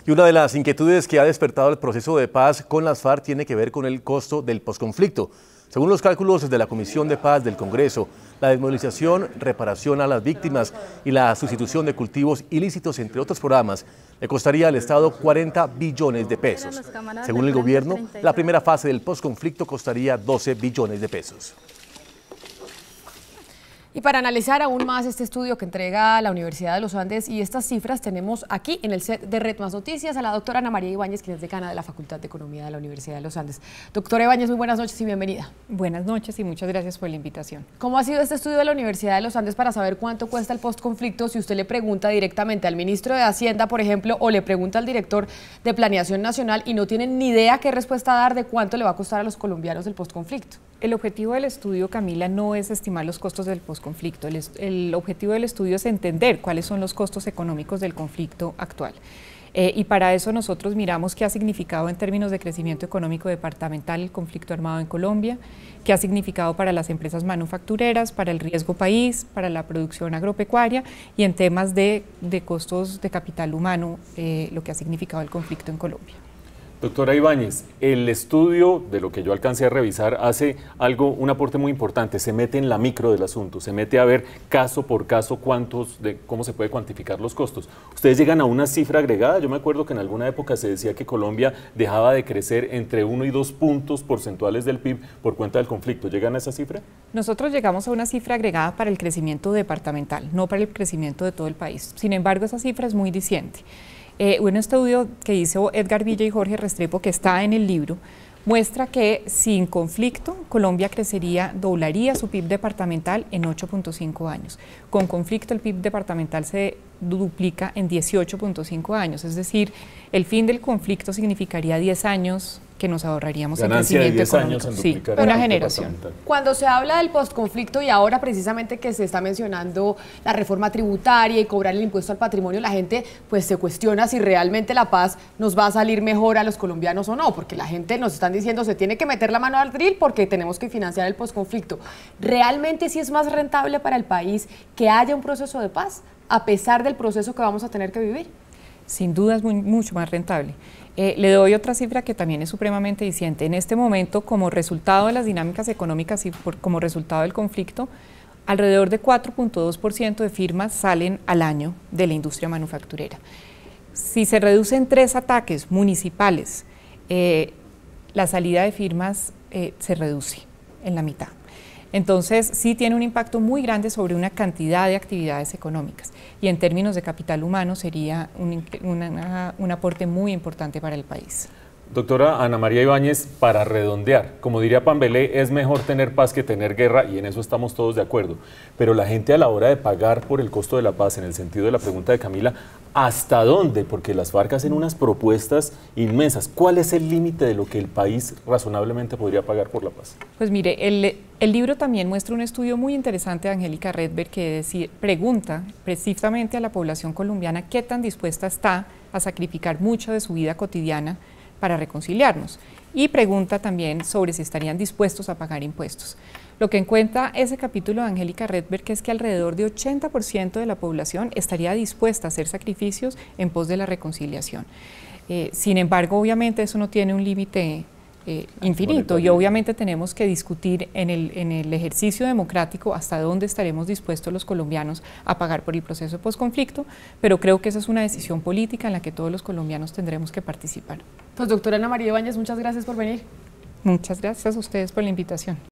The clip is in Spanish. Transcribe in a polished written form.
Y una de las inquietudes que ha despertado el proceso de paz con las FARC tiene que ver con el costo del posconflicto. Según los cálculos de la Comisión de Paz del Congreso, la desmovilización, reparación a las víctimas y la sustitución de cultivos ilícitos, entre otros programas, le costaría al Estado 40 billones de pesos. Según el gobierno, la primera fase del posconflicto costaría 12 billones de pesos. Y para analizar aún más este estudio que entrega la Universidad de los Andes y estas cifras, tenemos aquí en el set de Red Más Noticias a la doctora Ana María Ibáñez, quien es decana de la Facultad de Economía de la Universidad de los Andes. Doctora Ibáñez, muy buenas noches y bienvenida. Buenas noches y muchas gracias por la invitación. ¿Cómo ha sido este estudio de la Universidad de los Andes para saber cuánto cuesta el postconflicto? Si usted le pregunta directamente al ministro de Hacienda, por ejemplo, o le pregunta al director de Planeación Nacional y no tienen ni idea qué respuesta dar de cuánto le va a costar a los colombianos el postconflicto. El objetivo del estudio, Camila, no es estimar los costos del posconflicto. El objetivo del estudio es entender cuáles son los costos económicos del conflicto actual. Y para eso nosotros miramos qué ha significado en términos de crecimiento económico departamental el conflicto armado en Colombia, qué ha significado para las empresas manufactureras, para el riesgo país, para la producción agropecuaria y en temas de costos de capital humano, lo que ha significado el conflicto en Colombia. Doctora Ibáñez, el estudio, de lo que yo alcancé a revisar, hace un aporte muy importante, se mete en la micro del asunto, se mete a ver caso por caso cómo se puede cuantificar los costos. ¿Ustedes llegan a una cifra agregada? Yo me acuerdo que en alguna época se decía que Colombia dejaba de crecer entre 1 y 2 puntos porcentuales del PIB por cuenta del conflicto. ¿Llegan a esa cifra? Nosotros llegamos a una cifra agregada para el crecimiento departamental, no para el crecimiento de todo el país. Sin embargo, esa cifra es muy diciente. Un estudio que hizo Edgar Villa y Jorge Restrepo, que está en el libro, muestra que sin conflicto Colombia doblaría su PIB departamental en 8.5 años. Con conflicto el PIB departamental se duplica en 18.5 años, es decir, el fin del conflicto significaría 10 años que nos ahorraríamos en crecimiento económico. Sí, una generación. Cuando se habla del postconflicto y ahora precisamente que se está mencionando la reforma tributaria y cobrar el impuesto al patrimonio, la gente pues se cuestiona si realmente la paz nos va a salir mejor a los colombianos o no, porque la gente nos están diciendo se tiene que meter la mano al drill porque tenemos que financiar el postconflicto. ¿Realmente sí es más rentable para el país que haya un proceso de paz a pesar del proceso que vamos a tener que vivir? Sin duda es mucho más rentable. Le doy otra cifra que también es supremamente diciente. En este momento, como resultado de las dinámicas económicas y como resultado del conflicto, alrededor de 4.2% de firmas salen al año de la industria manufacturera. Si se reducen 3 ataques municipales, la salida de firmas se reduce en la mitad. Entonces, sí tiene un impacto muy grande sobre una cantidad de actividades económicas y en términos de capital humano sería un aporte muy importante para el país. Doctora Ana María Ibáñez, para redondear, como diría Pambelé, es mejor tener paz que tener guerra y en eso estamos todos de acuerdo, pero la gente a la hora de pagar por el costo de la paz, en el sentido de la pregunta de Camila, ¿hasta dónde? Porque las FARC hacen unas propuestas inmensas. ¿Cuál es el límite de lo que el país razonablemente podría pagar por la paz? Pues mire, el libro también muestra un estudio muy interesante de Angélica Redberg que pregunta precisamente a la población colombiana qué tan dispuesta está a sacrificar mucho de su vida cotidiana para reconciliarnos, y pregunta también sobre si estarían dispuestos a pagar impuestos. Lo que encuentra ese capítulo de Angélica Redberg es que alrededor de 80% de la población estaría dispuesta a hacer sacrificios en pos de la reconciliación. Sin embargo, obviamente eso no tiene un límite infinito y obviamente tenemos que discutir en el ejercicio democrático hasta dónde estaremos dispuestos los colombianos a pagar por el proceso de posconflicto, pero creo que esa es una decisión política en la que todos los colombianos tendremos que participar. Pues doctora Ana María Ibáñez, muchas gracias por venir. Muchas gracias a ustedes por la invitación.